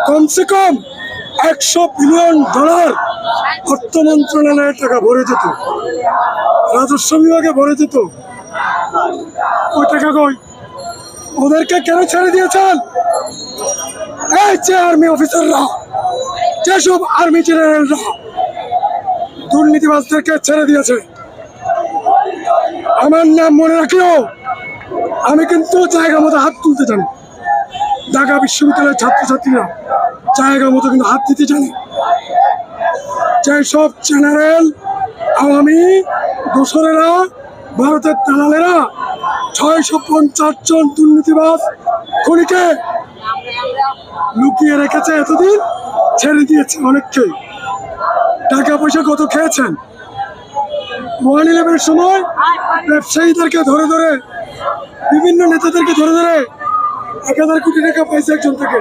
কমসে কম $100 বিলিয়ন অর্থ মন্ত্রণালয়ের টাকা ভরে যেত, রাজস্ব বিভাগে ভরে যেত। ওই টাকা কই? ওদেরকে কেন ছেড়ে দিয়েছেন? এই যে আর্মি অফিসাররা, যেসব আর্মি জেনারেলরা দুর্নীতিবাজদেরকে ছেড়ে দিয়েছে, আমার নাম মনে রাখিও। আমি কিন্তু জায়গা মতো হাত তুলতে জানি। ঢাকা বিশ্ববিদ্যালয়ের ছাত্রছাত্রীরা জায়গা মতো কিন্তু হাত দিতে জানে। যেসব জেনারেল, আওয়ামী দোসরেরা, ভারতের দালালেরা 650 জন দুর্নীতিবাজ খুনিকে লুকিয়ে রেখেছে, এতদিন ছেড়ে দিয়েছে অনেককে। টাকা পয়সা কত খেয়েছেন? 111 সময় ব্যবসায়ীদেরকে ধরে ধরে, বিভিন্ন নেতাদেরকে ধরে ধরে 1000 কোটি টাকা পাইছে একজন থেকে।